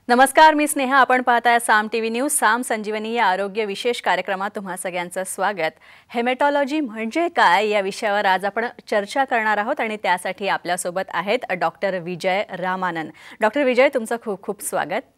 नमस्कार, मी स्नेहा. आपण पाहताय साम टीव्ही न्यूज. साम संजीवनी या आरोग्य विशेष कार्यक्रमात तुम्हा सगळ्यांचं स्वागत. हेमॅटॉलॉजी म्हणजे काय या विषयावर आज आपण चर्चा करणार आहोत आणि त्यासाठी आपल्यासोबत आहेत डॉक्टर विजय रामानन. डॉक्टर विजय, तुमचं खूप खूप स्वागत.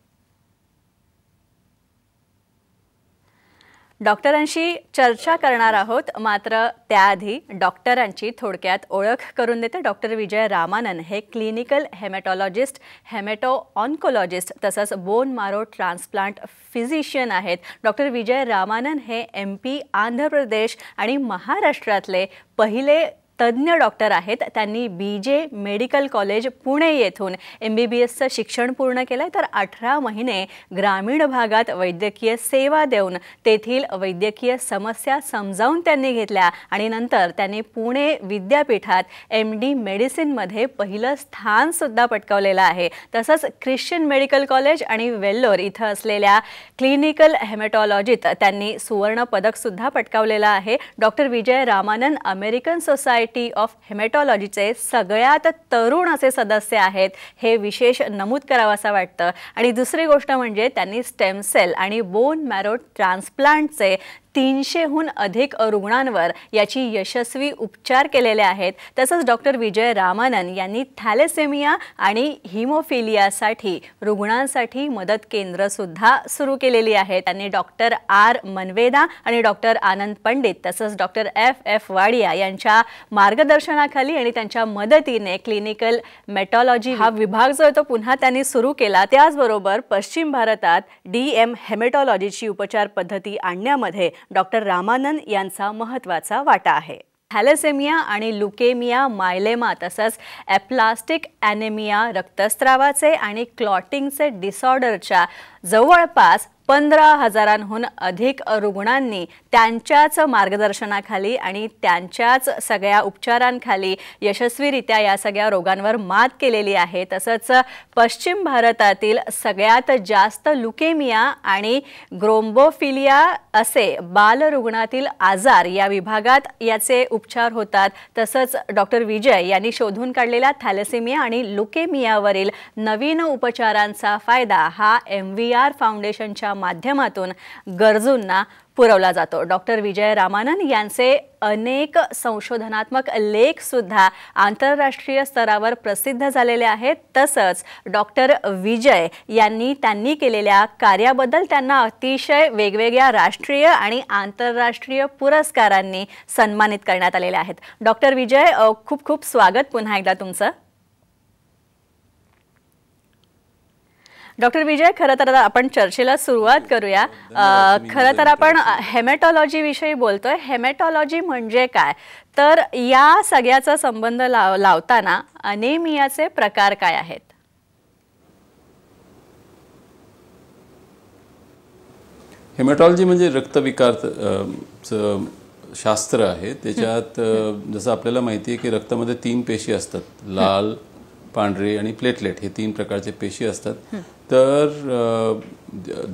डॉक्टरांशी चर्चा करणार आहोत, मात्र त्याआधी डॉक्टरांची थोडक्यात ओळख करून देते. डॉक्टर विजय रामानन हे क्लिनिकल हेमॅटॉलॉजिस्ट, हेमॅटो ऑन्कोलॉजिस्ट तसंच बोन मारो ट्रान्सप्लांट फिजिशियन आहेत. डॉक्टर विजय रामानन हे MP, आंध्र प्रदेश आणि महाराष्ट्रातले पहिले तज्ञ डॉक्टर आहेत. त्यांनी BJ मेडिकल कॉलेज पुणे येथून MBBSचं शिक्षण पूर्ण केलंय, तर 18 महिने ग्रामीण भागात वैद्यकीय सेवा देऊन तेथील वैद्यकीय समस्या समजावून त्यांनी घेतल्या आणि नंतर त्यांनी पुणे विद्यापीठात MD मेडिसिनमध्ये पहिलं स्थान सुद्धा पटकावलेलं आहे. तसंच ख्रिश्चन मेडिकल कॉलेज आणि वेल्लोर इथं असलेल्या क्लिनिकल हेमॅटॉलॉजीत त्यांनी सुवर्ण पदक सुद्धा पटकावलेलं आहे. Doctor Vijay Ramanan American society of हेमॅटॉलॉजीचे सगळ्यात तरुण असे सदस्य आहेत, हे विशेष नमूद करावंसं वाटतं. आणि दुसरी गोष्ट म्हणजे त्यांनी स्टेम सेल आणि बोन मॅरो ट्रान्सप्लांटचे 300हून अधिक रुग्णांवर याची यशस्वी उपचार केलेले आहेत. तसंच डॉक्टर विजय रामानन यांनी थॅलेसेमिया आणि हिमोफिलियासाठी रुग्णांसाठी मदत केंद्र सुद्धा सुरू केलेली आहेत. त्यांनी डॉक्टर R मनवेदा आणि डॉक्टर आनंद पंडित तसंच डॉक्टर FF वाडिया यांच्या मार्गदर्शनाखाली आणि त्यांच्या मदतीने क्लिनिकल मेटॉलॉजी हा विभाग जो आहे तो पुन्हा त्यांनी सुरू केला. त्याचबरोबर पश्चिम भारतात DM हेमॅटॉलॉजीची उपचार पद्धती आणण्यामध्ये डॉक्टर रामानन यांचा महत्त्वाचा वाटा आहे. थॅलेसेमिया आणि लुकेमिया, मायलेमा तसंच एप्लास्टिक ॲनेमिया, रक्तस्रावाचे आणि क्लॉटिंगचे डिसऑर्डरच्या जवळपास 15,000हून अधिक रुग्णांनी त्यांच्याच मार्गदर्शनाखाली आणि त्यांच्याच सगळ्या उपचारांखाली यशस्वीरित्या या सगळ्या रोगांवर मात केलेली आहे. तसंच पश्चिम भारतातील सगळ्यात जास्त लुकेमिया आणि ग्रोम्बोफिलिया असे बालरुग्णातील आजार या विभागात याचे उपचार होतात. तसंच डॉक्टर विजय यांनी शोधून काढलेल्या थॅलेसेमिया आणि लुकेमियावरील नवीन उपचारांचा फायदा हा MVR फाउंडेशनच्या माध्यमातून गरजूंना पुरवला जातो. डॉक्टर विजय रामानन यांचे अनेक संशोधनात्मक लेख सुद्धा आंतरराष्ट्रीय स्तरावर प्रसिद्ध झालेले आहेत. तसंच डॉक्टर विजय यांनी त्यांनी केलेल्या कार्याबद्दल त्यांना अतिशय वेगवेगळ्या राष्ट्रीय आणि आंतरराष्ट्रीय पुरस्कारांनी सन्मानित करण्यात आलेले आहेत. डॉक्टर विजय, खूप खूप स्वागत पुन्हा एकदा तुमचं. डॉक्टर विजय, खरं तर आपण चर्चेला सुरुवात करूया. खरं तर आपण हेमॅटॉलॉजी विषयी बोलतोय. हेमॅटॉलॉजी म्हणजे काय, तर या सगळ्याचा संबंध लावताना अनेमियाचे प्रकार काय आहेत? हेमॅटॉलॉजी म्हणजे रक्तविकार शास्त्र आहे. त्याच्यात जसं आपल्याला माहिती आहे की रक्तामध्ये 3 पेशी असतात, लाल, पांढरे आणि प्लेटलेट, हे 3 प्रकारचे पेशी असतात. तर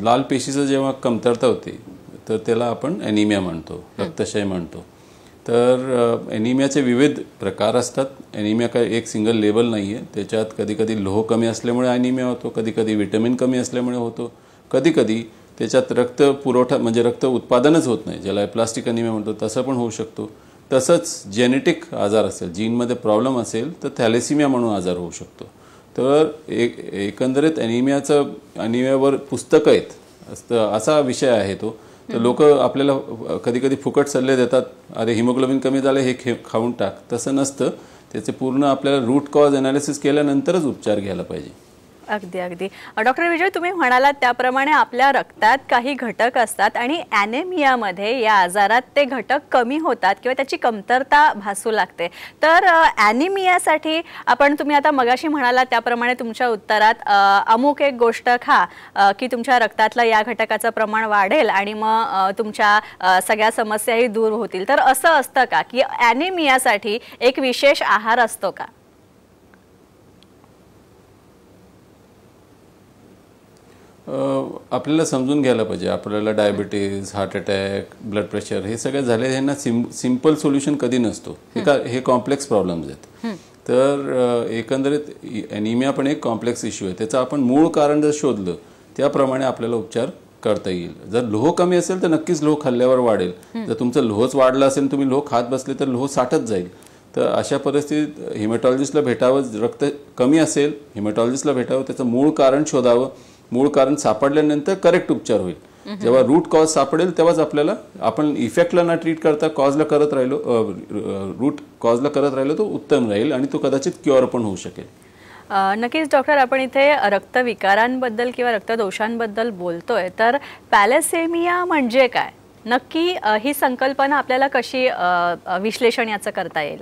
लाल पेशीचं जेव्हा कमतरता होते तर त्याला आपण ॲनिमिया म्हणतो, रक्तक्षय म्हणतो. तर ॲनिमियाचे विविध प्रकार असतात. ॲनिमिया काय एक सिंगल लेबल नाही आहे. त्याच्यात कधीकधी लोह कमी असल्यामुळे ॲनिमिया होतो, कधीकधी विटॅमिन कमी असल्यामुळे होतो, कधीकधी त्याच्यात रक्त पुरवठा म्हणजे रक्त उत्पादनच होत नाही, ज्याला प्लास्टिक ॲनिमिया म्हणतो, तसं पण होऊ शकतो. तसंच जेनेटिक आजार असेल, जीनमध्ये प्रॉब्लेम असेल तर थॅलेसिमिया म्हणून आजार होऊ शकतो. तर एकंदरीत ॲनिमियावर पुस्तकं आहेत असा विषय आहे तो. तर लोक आपल्याला कधीकधी फुकट सल्ले देतात, अरे हिमोग्लोबिन कमी झाले हे खाऊन टाक. तसं नसतं. त्याचे पूर्ण आपल्याला रूट कॉज ॲनालिसिस केल्यानंतरच उपचार घ्यायला पाहिजे. अगदी अगदी. डॉक्टर विजय, तुम्ही म्हणालात त्याप्रमाणे आपल्या रक्तात काही घटक असतात आणि ॲनेमियामध्ये या आजारात ते घटक कमी होतात किंवा त्याची कमतरता भासू लागते. तर ॲनिमियासाठी तुम्ही आता मगाशी म्हणालात त्याप्रमाणे तुमच्या उत्तरात अमुक एक गोष्ट खा की तुमच्या रक्तातलं या घटकाचं प्रमाण वाढेल आणि मग तुमच्या सगळ्या समस्याही दूर होतील. तर असं असतं का की ॲनिमियासाठी एक विशेष आहार असतो का? आपल्याला समजून घ्यायला पाहिजे. आपल्याला diabetes, heart attack, blood pressure हे सगळे झाले, ह्यांना सिंपल सोल्युशन कधी नसतो. हे कॉम्प्लेक्स प्रॉब्लेम्स आहेत. तर एकंदरीत ॲनिमिया पण एक कॉम्प्लेक्स इश्यू आहे. त्याचं आपण मूळ कारण जर शोधलं त्याप्रमाणे आपल्याला उपचार करता येईल. जर लोह कमी असेल तर नक्कीच लोह खाल्ल्यावर वाढेल. जर तुमचं लोहच वाढलं असेल, तुम्ही लोह खात बसले तर लोह साठत जाईल. तर अशा परिस्थितीत हिमॅटॉलॉजिस्टला भेटावं. रक्त कमी असेल, हिमॅटॉलॉजिस्टला भेटावं, त्याचं मूळ कारण शोधावं. मूळ कारण सापडल्यानंतर करेक्ट उपचार होईल. जेव्हा रूट कॉज सापडेल तेव्हाच आपल्याला, आपण इफेक्टला ना ट्रीट करता कॉजला करत राहिलो, रूट कॉजला करत राहिलो तो उत्तम राहील आणि तो कदाचित क्युअर पण होऊ शकेल. नक्कीच डॉक्टर, आपण इथे रक्तविकारांबद्दल किंवा रक्तदोषांबद्दल बोलतोय, तर पॅलेसेमिया म्हणजे काय नक्की, ही संकल्पना आपल्याला कशी विश्लेषण याचं करता येईल?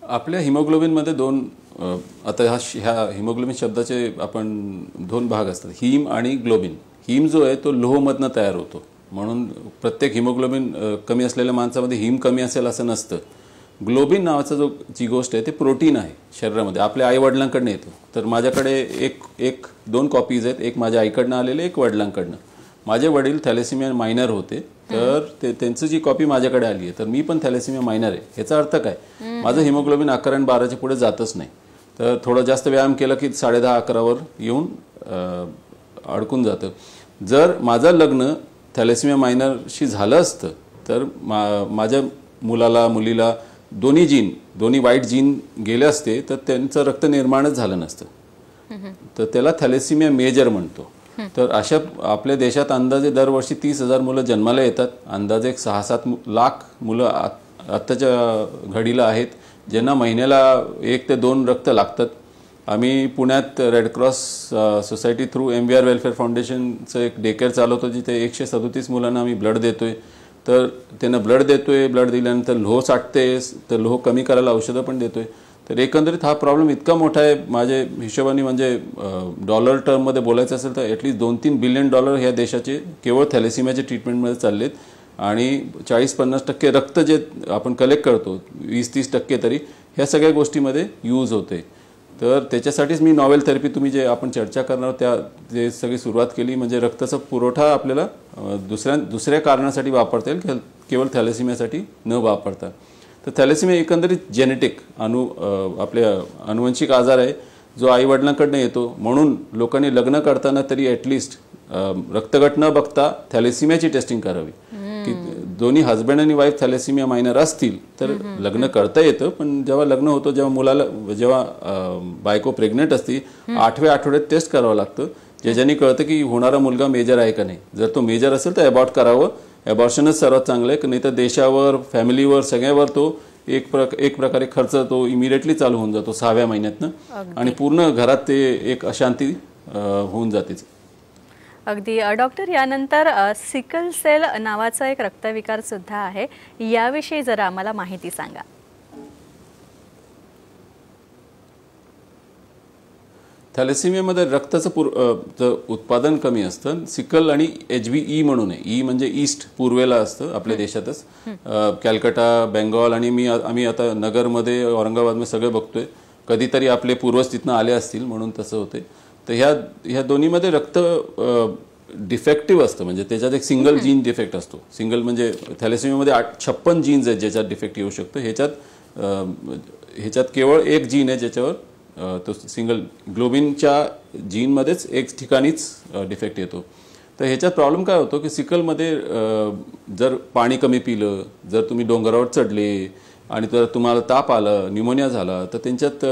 आपल्या हिमोग्लोबिनमध्ये आता ह्या हिमोग्लोबिन शब्दाचे आपण दोन भाग असतात, हिम आणि ग्लोबिन. हिम जो आहे तो लोहमधनं तयार होतो, म्हणून प्रत्येक हिमोग्लोबिन कमी असलेल्या माणसामध्ये हिम कमी असेल असं नसतं. ग्लोबिन नावाचा जी गोष्ट आहे ते प्रोटीन आहे शरीरामध्ये, आपल्या आईवडिलांकडनं येतो. तर माझ्याकडे दोन कॉपीज आहेत, एक माझ्या आईकडनं आलेले, एक वडिलांकडनं. माझे वडील थॅलेसेमिया मायनर होते, तर त्यांची जी कॉपी माझ्याकडे आली आहे, तर मी पण थॅलेसेमिया मायनर आहे. ह्याचा अर्थ काय, माझं हिमोग्लोबिन 11 आणि 12च्या पुढे जातच नाही. तर थोडं जास्त व्यायाम केलं की 10:30-11वर येऊन अडकून जातं. जर माझं लग्न थॅलेसेमिया मायनरशी झालं असतं तर माझ्या मुलीला दोन्ही वाईट जीन गेले असते, तर त्यांचं रक्त निर्माणच झालं नसतं. तर त्याला थॅलेसेमिया मेजर म्हणतो. तर अशा आपल्या देशात अंदाजे दरवर्षी 30,000 मुलं जन्माला येतात. अंदाजे 6-7 लाख मुलं आत्ताच्या घडीला आहेत ज्यांना महिन्याला 1 ते 2 रक्त लागतात. आम्ही पुण्यात red cross society through MVR welfare फाउंडेशनचं एक डेकेअर चालवतो, जिथे 137 मुलांना आम्ही ब्लड देतोय. तर त्यांना ब्लड दिल्यानंतर लोह साठते, तर लोह कमी करायला औषधं पण देतोय. तर एकंदरीत हा प्रॉब्लेम इतका मोठा आहे, माझ्या हिशोबाने म्हणजे डॉलर टर्ममध्ये बोलायचं असेल तर ॲटलीस्ट $2-3 बिलियन ह्या देशाचे केवळ थॅलेसेमियाच्या ट्रीटमेंटमध्ये चाललेत. आणि 40-50% रक्त जे आपण कलेक्ट करतो, 20-30% तरी ह्या सगळ्या गोष्टीमध्ये यूज होते. तर त्याच्यासाठीच मी नॉवेल थेरपी, तुम्ही जे आपण चर्चा करणार ते सगळी सुरुवात केली. म्हणजे रक्ताचा पुरवठा आपल्याला दुसऱ्या कारणासाठी वापरता येईल, केवळ थॅलेसेमियासाठी न वापरता. तर थॅलेसेमिया एकंदरीत जेनेटिक आपल्या अनुवंशिक आजार आहे, जो आईवडिलांकडनं येतो. म्हणून लोकांनी लग्न करताना तरी ॲटलिस्ट रक्तगट न बघता थॅलेसेमियाची टेस्टिंग करावी. की दोन्ही हजबंड आणि वाईफ थॅलेसेमिया मायनर असतील तर लग्न करता येतं. पण जेव्हा लग्न होतं, जेव्हा बायको प्रेग्नेंट असते, 8व्या आठवड्यात टेस्ट करावं लागतं, ज्याच्याने कळतं की होणारा मुलगा मेजर आहे का नाही. जर तो मेजर असेल तर अबॉर्ट करावं. अबॉर्शनच सर्वात चांगलं आहे, नाही तर देशावर, फॅमिलीवर, सगळ्यावर तो एक प्रकारे खर्च तो इमिडिएटली चालू होऊन जातो 6व्या महिन्यातनं, आणि पूर्ण घरात ते एक अशांती होऊन जाते. अगदी डॉक्टर, यानंतर सिकल सेल नावाचा एक रक्तविकार सुद्धा आहे, याविषयी जरा आम्हाला माहिती सांगा. थॅलेसेमियामध्ये रक्ताचं उत्पादन कमी असतं. सिकल आणि HbE म्हणून आहे. ई म्हणजे ईस्ट, पूर्वेला असतं आपल्या देशातच. कॅलकटा, बेंगॉल आणि आम्ही आता नगरमध्ये, औरंगाबादमध्ये सगळे बघतोय. कधीतरी आपले पूर्वज तिथनं आले असतील म्हणून तसं होते. तर ह्या दोन्हीमध्ये रक्त डिफेक्टिव्ह असतं, म्हणजे त्याच्यात एक सिंगल जीन डिफेक्ट असतो. सिंगल म्हणजे थॅलेसेमियामध्ये 56 जीन्स आहेत ज्याच्यात डिफेक्ट येऊ शकतो. ह्याच्यात केवळ एक जीन आहे ज्याच्यावर तो सिंगल ग्लोबिनच्या जीनमध्येच एक ठिकाणीच डिफेक्ट येतो. तर ह्याच्यात प्रॉब्लेम काय होतो की सिकलमध्ये जर पाणी कमी पिलं, जर तुम्ही डोंगरावर चढले आणि जर तुम्हाला ताप आला, न्यूमोनिया झाला, तर त्यांच्यात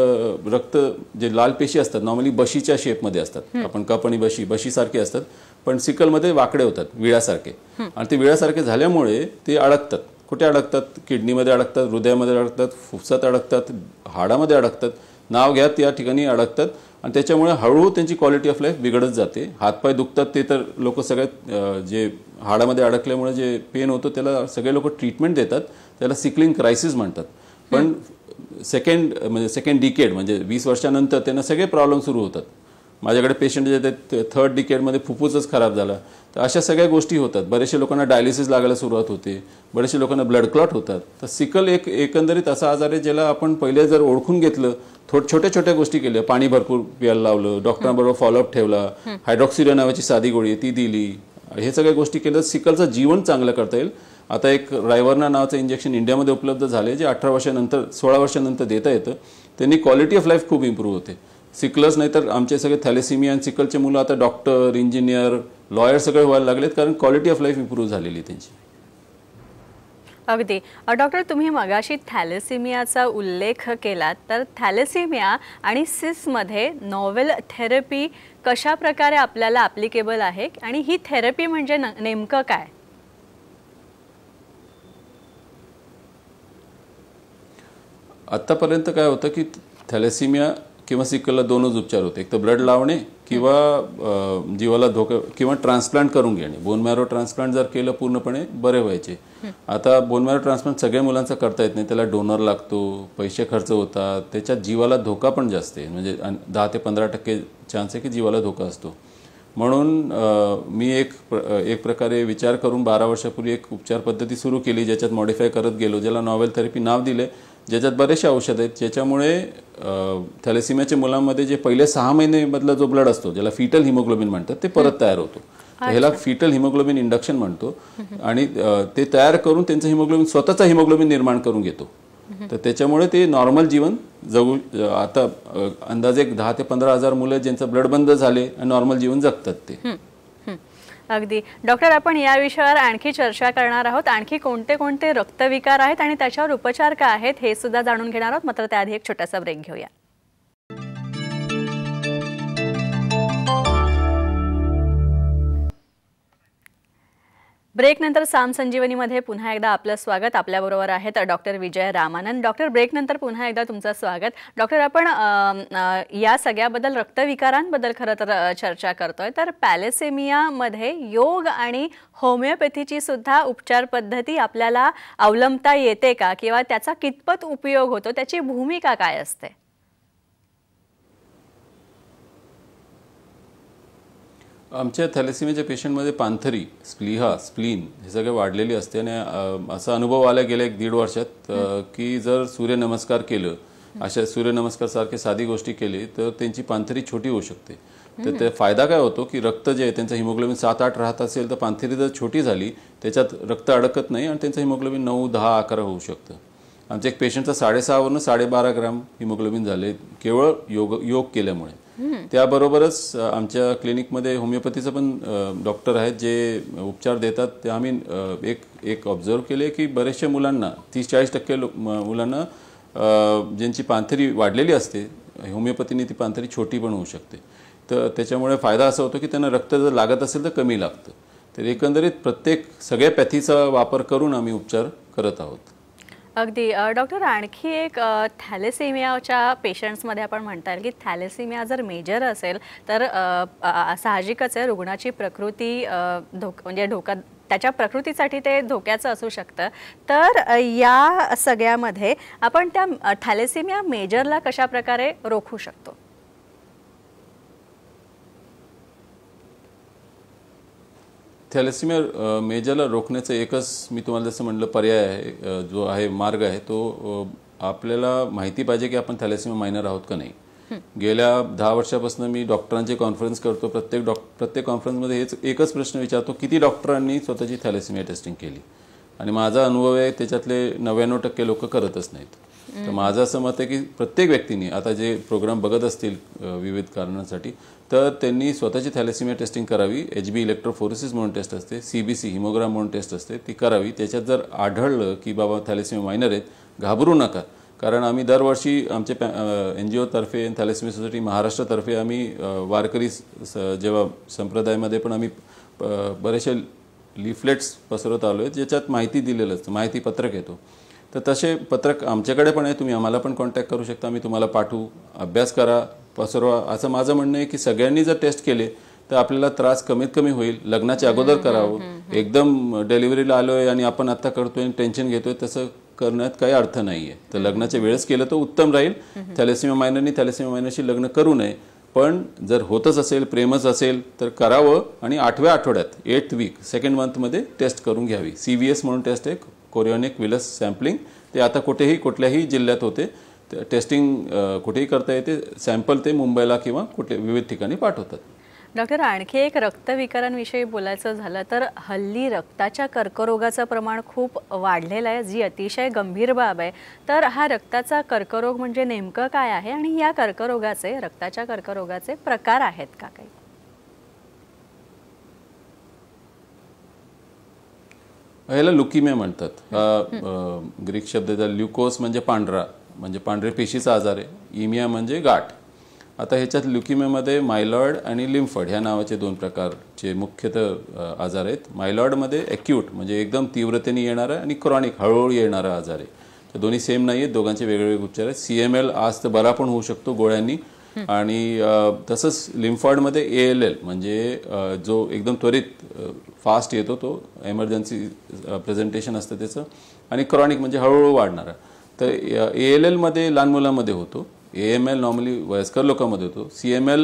रक्त जे लाल पेशी असतात नॉर्मली बशीच्या शेपमध्ये असतात. आपण कप आणि बशीसारखे असतात, पण सिकलमध्ये वाकडे होतात, विळासारखे. आणि ते विळासारखे झाल्यामुळे ते अडकतात. कुठे अडकतात? किडनीमध्ये अडकतात, हृदयामध्ये अडकतात, फुफ्सात अडकतात, हाडामध्ये अडकतात, नाव घ्या त्या ठिकाणी अडकतात. आणि त्याच्यामुळे हळूहळू त्यांची क्वालिटी ऑफ लाईफ बिघडत जाते. हातपाय दुखतात, ते तर लोक सगळ्यात जे हाडामध्ये अडकल्यामुळे जे पेन होतं त्याला सगळे लोक ट्रीटमेंट देतात, त्याला सिकलिंग क्रायसिस म्हणतात. पण सेकंड डिकेड म्हणजे 20 वर्षानंतर त्यांना सगळे प्रॉब्लेम सुरू होतात. माझ्याकडे पेशंट जे आहेत 3rd डिकेडमध्ये फुफ्फुसच खराब झाला. तर अशा सगळ्या गोष्टी होतात. बरेचशे लोकांना डायलिसिस लागायला सुरुवात होते, बरेचशे लोकांना ब्लड क्लॉट होतात. तर सिकल एकंदरीत असा आजार आहे ज्याला आपण पहिले जर ओळखून घेतलं, छोट्या गोष्टी केल्या, पाणी भरपूर प्यायला लावलं, डॉक्टरांबरोबर फॉलोअप ठेवला, हायड्रॉक्सिडिया नावाची साधी गोळी ती दिली, हे सगळ्या गोष्टी केल्या, सिकलचं जीवन चांगलं करता येईल. आता एक रायवर्ना नावाचं इंजेक्शन इंडियामध्ये उपलब्ध झाले, जे 18 वर्षानंतर 16 वर्षानंतर देता येतं. त्यांनी क्वालिटी ऑफ लाईफ खूप इम्प्रूव्ह होते. सिकलच नाही तर आमचे सगळे थॅलेसिमिया आणि सिकलचे मुलं आता डॉक्टर, इंजिनियर, लॉयर सगळे व्हायला लागलेत, कारण क्वालिटी ऑफ लाईफ इम्प्रूव्ह झालेली त्यांची. अगदी. डॉक्टर, तुम्ही मगाशी थॅलेसिमियाचा उल्लेख केला, तर थॅलेसिमिया आणि सिसमध्ये नॉवेल थेरपी कशा प्रकारे आपल्याला ॲप्लिकेबल आहे आणि ही थेरपी म्हणजे नेमकं काय? आत्तापर्यंत काय होतं की थॅलेसिमिया किंवा सिकलला दोनच उपचार होते, एक तर ब्लड लावणे किंवा जीवाला धोका किंवा ट्रान्सप्लांट करून घेणे. बोन मॅरो ट्रान्सप्लांट जर केलं पूर्णपणे बरे व्हायचे. आता बोन मॅरो ट्रान्सप्लांट सगळ्या मुलांचा करता येत नाही, त्याला डोनर लागतो, पैसे खर्च होतात, त्याच्यात जीवाला धोका पण जास्त आहे, म्हणजे 10 ते 15% चान्स आहे की जीवाला धोका असतो. म्हणून मी एक प्रकारे विचार करून 12 वर्षापूर्वी एक उपचार पद्धती सुरू केली, ज्याच्यात मॉडिफाय करत गेलो, ज्याला नॉवेल थेरपी नाव दिले, ज्याच्यात बरेचसे औषध आहेत, ज्याच्यामुळे थॅलेसिमियाच्या मुलांमध्ये जे पहिले 6 महिन्यामधला जो ब्लड असतो, ज्याला फिटल हिमोग्लोबिन म्हणतात, ते परत तयार होतो. ह्याला फिटल हिमोग्लोबिन इंडक्शन म्हणतो. आणि ते तयार करून त्यांचं हिमोग्लोबिन स्वतःचा हिमोग्लोबिन निर्माण करून घेतो. तर त्याच्यामुळे ते नॉर्मल जीवन जगू. आता अंदाजे 10 ते 15,000 मुलं ज्यांचं ब्लड बंद झाले आणि नॉर्मल जीवन जगतात ते. अगदी. डॉक्टर, आपण या विषयावर आणखी चर्चा करणार आहोत. आणखी कोणते कोणते रक्तविकार आहेत आणि त्याच्यावर उपचार काय आहेत हे सुद्धा जाणून घेणार आहोत. मात्र त्याआधी एक छोटासा ब्रेक घेऊया. ब्रेक नंतर साम संजीवनीमध्ये पुन्हा एकदा आपलं स्वागत. आपल्याबरोबर आहेत डॉक्टर विजय रामानंद. डॉक्टर, ब्रेक नंतर पुन्हा एकदा तुमचं स्वागत. डॉक्टर, आपण या सगळ्याबद्दल रक्तविकारांबद्दल खरं तर चर्चा करतोय, तर पॅलेसेमियामध्ये योग आणि होमिओपॅथीची सुद्धा उपचार पद्धती आपल्याला अवलंबता येते का, किंवा त्याचा कितपत उपयोग होतो, त्याची भूमिका काय असते? आमच्या थॅलेसिमियाच्या पेशंटमध्ये पांथरी, स्प्लिहा, स्प्लीन हे सगळे वाढलेली असते. आणि असा अनुभव आला गेल्या 1-1.5 वर्षात की जर सूर्यनमस्कार केलं, अशा सूर्यनमस्कार सारखे साधी गोष्टी केली, तर त्यांची पांथरी छोटी होऊ शकते. तर ते फायदा काय होतो की रक्त जे आहे त्यांचं हिमोग्लोबिन 7-8 राहत असेल, तर पांथरी जर छोटी झाली त्याच्यात रक्त अडकत नाही आणि त्यांचं हिमोग्लोबिन 9, 10, 11 होऊ शकतं. आमच्या एक पेशंटचा 6.5 वरून 12.5 ग्रॅम हिमोग्लोबिन झाले केवळ योग केल्यामुळे. त्याबरोबरच आमच्या क्लिनिकमध्ये होमिओपॅथीचं पण डॉक्टर आहेत जे उपचार देतात. ते आम्ही एक ऑब्झर्व केले की बरेचशा मुलांना 30-40% मुलांना ज्यांची पांथरी वाढलेली असते, होमिओपॅथीने ती पांथरी छोटी पण होऊ शकते. तर त्याच्यामुळे फायदा असा होतो की त्यांना रक्त जर लागत असेल तर कमी लागतं. तर एकंदरीत सगळ्या पॅथीचा वापर करून आम्ही उपचार करत आहोत. अगदी. डॉक्टर, आणखी एक थॅलेसेमियाच्या पेशंट्समध्ये आपण म्हणता येईल की थॅलेसेमिया जर मेजर असेल तर साहजिकच आहे, रुग्णाची प्रकृती म्हणजे त्याच्या प्रकृतीसाठी ते धोक्याचं असू शकतं. तर या सगळ्यामध्ये आपण त्या थॅलेसेमिया मेजरला कशा प्रकारे रोखू शकतो? थॅलेसिमिया मेजरला रोखण्याचं एकच मी तुम्हाला जसं म्हटलं पर्याय आहे, जो आहे मार्ग आहे, तो आपल्याला माहिती पाहिजे की आपण थॅलेसिमिया मायनर आहोत का नाही. गेल्या 10 वर्षापासून मी डॉक्टरांची कॉन्फरन्स करतो. प्रत्येक कॉन्फरन्समध्ये एकच प्रश्न विचारतो, किती डॉक्टरांनी स्वतःची थॅलेसिमिया टेस्टिंग केली. आणि माझा अनुभव आहे त्याच्यातले 99% लोक करतच नाहीत. तर माझं असं मत आहे की प्रत्येक व्यक्तीने आता जे प्रोग्राम बघत असतील विविध कारणांसाठी, तर त्यांनी स्वतःची थॅलेसिमिया टेस्टिंग करावी. HB इलेक्ट्रोफोरेसिस म्हणून टेस्ट असते, CBC हिमोग्राम म्हणून टेस्ट असते, ती करावी. त्याच्यात जर आढळलं की बाबा थॅलेसिमिया मायनर आहेत, घाबरू नका. कारण आम्ही दरवर्षी आमचे NGO तर्फे, थॅलेसिमिया सोसायटी महाराष्ट्रातर्फे आम्ही वारकरी जेव्हा संप्रदायामध्ये पण आम्ही बरेचसे लिफलेट्स पसरवत आलो आहे, ज्याच्यात माहिती दिलेलं असतं, माहिती पत्रक येतो. तर तसे पत्रक आमच्याकडे पण आहे, तुम्ही आम्हाला पण कॉन्टॅक्ट करू शकता, आम्ही तुम्हाला पाठवू. अभ्यास करा, पसरवा. असं माझं म्हणणं आहे की सगळ्यांनी जर टेस्ट केले तर आपल्याला त्रास कमीत कमी होईल. लग्नाच्या अगोदर करावं. एकदम डिलिव्हरीला आलोय आणि आपण आता करतोय टेन्शन घेतोय, तसं करण्यात काही अर्थ नाही आहे. तर लग्नाच्या वेळेस केलं तर उत्तम राहील. थॅलेसिमिया मायनरनी थॅलेसिमिया मायनरशी लग्न करू नये. पण जर होतच असेल, प्रेमच असेल तर करावं. आणि 8व्या आठवड्यात 8th वीक 2nd मंथमध्ये टेस्ट करून घ्यावी. CVS म्हणून टेस्ट आहे, कोरियोनिक विलस सॅम्पलिंग. ते आता कुठल्याही जिल्ह्यात होते. टेस्टिंग कुठेही करता येते. सॅम्पल ते मुंबईला किंवा विविध ठिकाणी पाठवतात. डॉक्टर, आणखी एक रक्तविकारांविषयी बोलायचं झालं तर हल्ली रक्ताच्या कर्करोगाचं प्रमाण खूप वाढलेलं आहे, जी अतिशय गंभीर बाब आहे. तर हा रक्ताचा कर्करोग म्हणजे नेमकं काय आहे आणि या रक्ताच्या कर्करोगाचे प्रकार आहेत का काही? ह्याला लुकीमिया म्हणतात. ग्रीक शब्द ल्युकोस म्हणजे पांढरा, म्हणजे पांढरे पेशीचा आजार आहे. इमिया म्हणजे गाठ. आता ह्याच्यात ल्युकिमियामध्ये मायलॉइड आणि लिम्फॉइड ह्या नावाचे दोन प्रकारचे मुख्यतः आजार आहेत. मायलॉइडमध्ये ॲक्यूट म्हणजे एकदम तीव्रतेने येणारा आणि क्रॉनिक हळूहळू येणारा आजार आहे. तर दोन्ही सेम नाही आहेत, दोघांचे वेगवेगळे उपचार आहेत. CML आज तर बरा पण होऊ शकतो गोळ्यांनी. आणि तसंच लिम्फॉइडमध्ये ALL म्हणजे जो एकदम त्वरित फास्ट येतो, तो एमर्जन्सी प्रेझेंटेशन असतं त्याचं. आणि क्रॉनिक म्हणजे हळूहळू वाढणारा. तर ALL मध्ये लहान मुलांमध्ये होतो. AML नॉर्मली वयस्कर लोकांमध्ये होतो. CML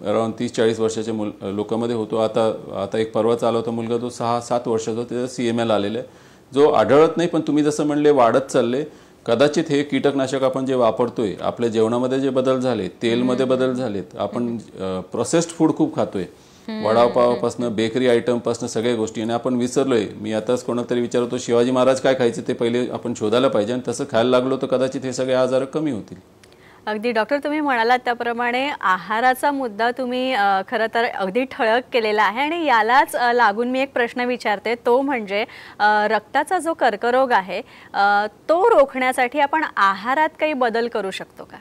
अराउंड 30-40 वर्षाच्या लोकांमध्ये होतो. आता एक परवाचा आला होता मुलगा, तो 6-7 वर्षाचा, त्याचा CML आलेला आहे, जो आढळत नाही. पण तुम्ही जसं म्हणले वाढत चालले. कदाचित हे कीटकनाशक आपण जे वापरतोय, आपल्या जेवणामध्ये जे बदल झाले, तेलमध्ये बदल झालेत, आपण प्रोसेस्ड फूड खूप खातोय, वडापावापासून बेकरी आयटमपासून सगळ्या गोष्टी, आणि आपण विसरलोय. मी आताच कोणाला तरी विचारतो, शिवाजी महाराज काय खायचे ते पहिले आपण शोधायला पाहिजे, आणि तसं खायला लागलो तर कदाचित हे सगळे आजार कमी होतील. अगदी डॉक्टर, तुम्ही म्हणालात त्याप्रमाणे आहाराचा मुद्दा तुम्ही खरं तर अगदी ठळक केलेला आहे. आणि यालाच लागून मी एक प्रश्न विचारते, तो म्हणजे रक्ताचा जो कर्करोग आहे तो रोखण्यासाठी आपण आहारात काही बदल करू शकतो का?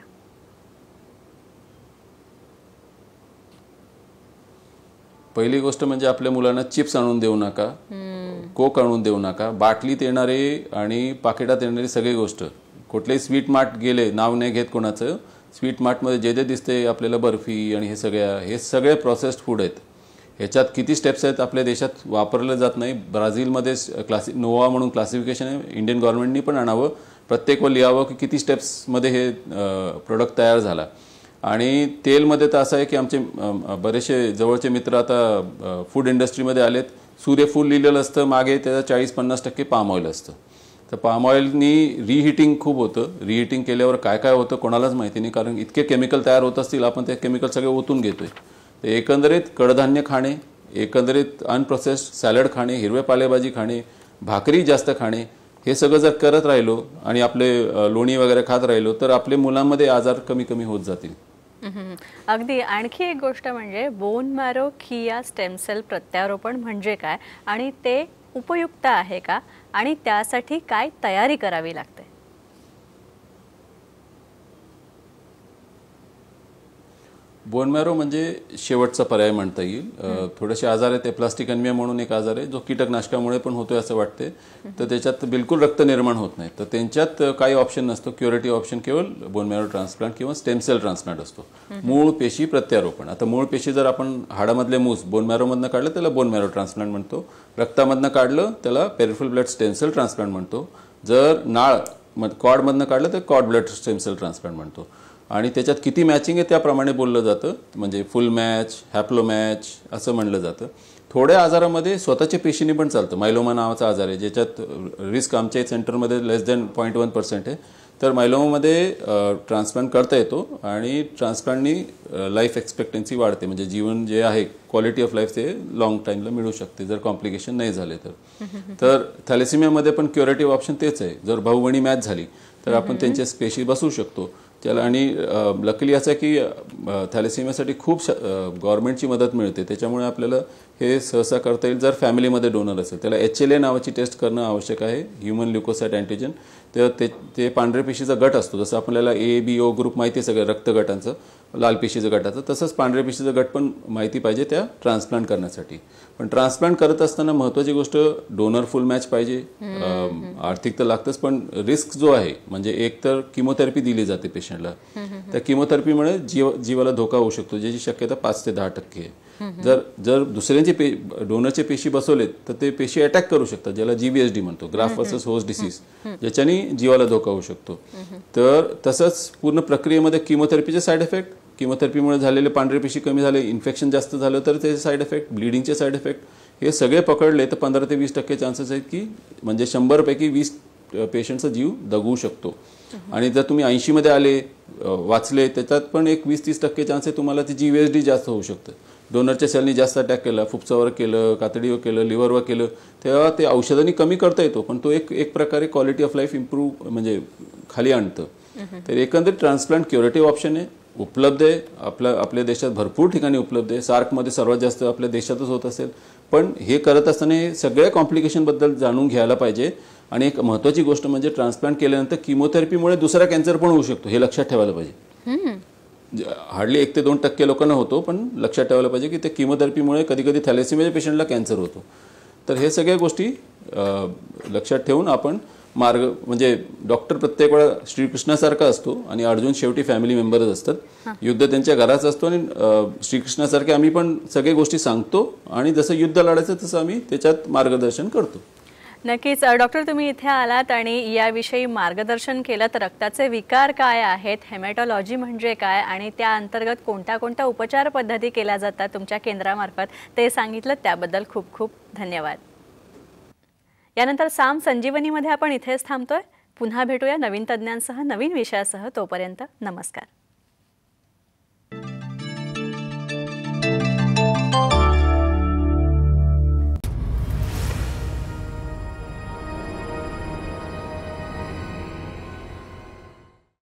पहिली गोष्ट म्हणजे आपल्या मुलांना चिप्स आणून देऊ नका, कोक आणून देऊ नका. बाटलीत येणारे आणि पाकिटात येणारी सगळी गोष्ट, कुठलेही स्वीट मार्ट गेले, नाव नाही घेत कोणाचं, स्वीट मार्टमध्ये जे जे दिसते आपल्याला बर्फी आणि हे सगळे प्रोसेस्ड फूड आहेत. ह्याच्यात किती स्टेप्स आहेत आपल्या देशात वापरलं जात नाही. ब्राझीलमध्ये नोवा म्हणून क्लासिफिकेशन आहे, इंडियन गव्हर्नमेंटनी पण आणावं, प्रत्येक वर लिहावं की किती स्टेप्समध्ये हे प्रोडक्ट तयार झाला. आणि तेलमध्ये तर असं आहे की आमचे बरेचसे जवळचे मित्र आता फूड इंडस्ट्रीमध्ये आलेत. सूर्यफूल लिहिलेलं असतं, मागे त्याचं 40-50% पाम ऑइल असतं. तर पाम ऑइलनी रिहिटिंग खूप होतं. रिहिटिंग केल्यावर काय काय होतं कोणालाच माहिती नाही, कारण इतके केमिकल तयार होत असतील, आपण ते केमिकल सगळे ओतून घेतोय. तर एकंदरीत कडधान्य खाणे, एकंदरीत अनप्रोसेस्ड सॅलड खाणे, हिरवे पालेभाजी खाणे, भाकरी जास्त खाणे, हे सगळं जर करत राहिलो आणि आपले लोणी वगैरे खात राहिलो तर आपल्या मुलांमध्ये आजार कमी कमी होत जातील. अगदी. आणखी एक गोष्ट म्हणजे बोन मॅरो खिया स्टेम सेल प्रत्यारोपण म्हणजे काय आणि ते उपयुक्त आहे का, आणि त्यासाठी काय तयारी करावी लागते? बोन मॅरो म्हणजे शेवटचा पर्याय म्हणता येईल. थोडेसे आजार आहेत, प्लास्टिक अॅनिमिया म्हणून एक आजार आहे, जो कीटकनाशकामुळे पण होतोय असं वाटते. तर त्याच्यात बिलकुल रक्त निर्माण होत नाही. तर त्यांच्यात काही ऑप्शन नसतो. क्युरेटिव्ह ऑप्शन केवळ बोन मॅरो ट्रान्सप्लांट किंवा स्टेम सेल ट्रान्सप्लांट असतो. मूळ पेशी प्रत्यारोपण. आता मूळ पेशी जर आपण हाडामधले मूस बोन मॅरोमधनं काढलं त्याला बोन मॅरो ट्रान्सप्लांट म्हणतो. रक्तामधनं काढलं त्याला peripheral blood stem cell transplant म्हणतो. जर नाळ कॉडमधनं काढलं तर cord blood stem cell transplant म्हणतो. आणि त्याच्यात किती मॅचिंग आहे त्याप्रमाणे बोललं जातं, म्हणजे फुल मॅच, हॅप्लो मॅच असं म्हणलं जातं. थोड्या आजारामध्ये स्वतःच्या पेशीने पण चालतं. मायलोमा नावाचा आजार आहे, ज्याच्यात रिस्क आमच्या सेंटरमध्ये लेस दॅन 0.1% आहे. तर मायलोमामध्ये ट्रान्सप्लांट करता येतो आणि ट्रान्सप्लांटनी लाईफ एक्सपेक्टन्सी वाढते, म्हणजे जीवन जे आहे क्वालिटी ऑफ लाईफ ते लॉंग टाईमला मिळू शकते जर कॉम्प्लिकेशन नाही झाले तर. तर थॅलेसिमियामध्ये पण क्युरेटिव्ह ऑप्शन तेच आहे. जर भाऊ बहिणी मॅच झाली तर आपण त्यांच्या पेशी बसवू शकतो त्याला. आणि लकीली असं की थॅलेसिमियासाठी खूप गव्हर्नमेंटची मदत मिळते, त्याच्यामुळे आपल्याला हे सहसा करता येईल जर फॅमिलीमध्ये डोनर असेल. त्याला HLA नावाची टेस्ट करणं आवश्यक आहे, ह्युमन ल्युकोसाइट अँटीजन. तर ते पांढऱ्या पेशीचा गट असतो, जसं आपल्याला A-B-O ग्रुप माहिती आहे सगळं रक्तगटांचं, लाल पेशीचं गटाचं, तसंच पांढऱ्या पेशीचं गट पण माहिती पाहिजे त्या ट्रान्सप्लांट करण्यासाठी. पण ट्रान्सप्लांट करत असताना महत्त्वाची गोष्ट डोनर फुल मॅच पाहिजे. आर्थिक तर लागतंच, पण रिस्क जो आहे म्हणजे एक तर किमोथेरपी दिली जाते पेशंटला, त्या किमोथेरपीमुळे जीवाला धोका होऊ शकतो, ज्याची शक्यता 5 ते 10% आहे. जर दुसऱ्यांचे डोनरचे पेशी बसवलेत तर ते पेशी अटॅक करू शकतात, ज्याला GVHD म्हणतो, ग्राफ्ट वर्सेस होस्ट डिसीज, ज्याच्याने जीवाला धोका होऊ शकतो. तर तसंच पूर्ण प्रक्रियेमध्ये किमोथेरपीचे साईड इफेक्ट, किमोथेरपीमुळे झालेले पांढरे पेशी कमी झाले, इन्फेक्शन जास्त झालं तर त्याचे साईड इफेक्ट, ब्लिडिंगचे साईड इफेक्ट, हे सगळे पकडले तर 15 ते 20% चान्सेस आहेत की म्हणजे 100 पैकी 20 पेशंटचा जीव दगवू शकतो. आणि जर तुम्ही 80 मध्ये आले वाचले, त्याच्यात पण एक 20-30% चान्स आहे तुम्हाला ती GVHD जास्त होऊ शकतं. डोनरच्या सेलनी जास्त अटॅक केला, फुफ्सावर केलं, कातडीवर केलं, लिव्हरवर केलं, तेव्हा ते औषधांनी कमी करता येतो, पण तो एक प्रकारे क्वालिटी ऑफ लाईफ इम्प्रूव्ह म्हणजे खाली आणतं. तर एकंदरीत ट्रान्सप्लांट क्युरेटिव्ह ऑप्शन आहे, उपलब्ध आहे, आपल्या देशात भरपूर ठिकाणी उपलब्ध आहे. सार्कमध्ये सर्वात जास्त आपल्या देशातच होत असेल. पण हे करत असताना सगळ्या कॉम्प्लिकेशनबद्दल जाणून घ्यायला पाहिजे. आणि एक महत्त्वाची गोष्ट म्हणजे ट्रान्सप्लांट केल्यानंतर किमोथेरपीमुळे दुसरा कॅन्सर पण होऊ शकतो, हे लक्षात ठेवायला पाहिजे. हार्डली 1 ते 2% लोकांना होतो, पण लक्षात ठेवायला पाहिजे की ते किमोथेरपीमुळे कधी कधी थॅलेसिमियाच्या पेशंटला कॅन्सर होतो. तर हे सगळ्या गोष्टी लक्षात ठेवून आपण मार्ग म्हणजे डॉक्टर प्रत्येक वेळा श्रीकृष्णासारखा असतो आणि अर्जुन शेवटी फॅमिली मेंबरच असतात. युद्ध त्यांच्या घराचं असतो आणि श्रीकृष्णासारखे आम्ही पण सगळ्या गोष्टी सांगतो आणि जसं युद्ध लढायचं तसं आम्ही त्याच्यात मार्गदर्शन करतो. नक्कीच डॉक्टर, तुम्ही इथे आलात आणि याविषयी मार्गदर्शन केलं. तर रक्ताचे विकार काय आहेत, हेमॅटॉलॉजी म्हणजे काय आणि त्या अंतर्गत कोणत्या कोणत्या उपचार पद्धती केल्या जातात तुमच्या केंद्रामार्फत ते सांगितलं, त्याबद्दल खूप खूप धन्यवाद. यानंतर साम संजीवनीमध्ये आपण इथेच थांबतोय. पुन्हा भेटूया नवीन तज्ज्ञांसह, नवीन विषयासह. तोपर्यंत नमस्कार.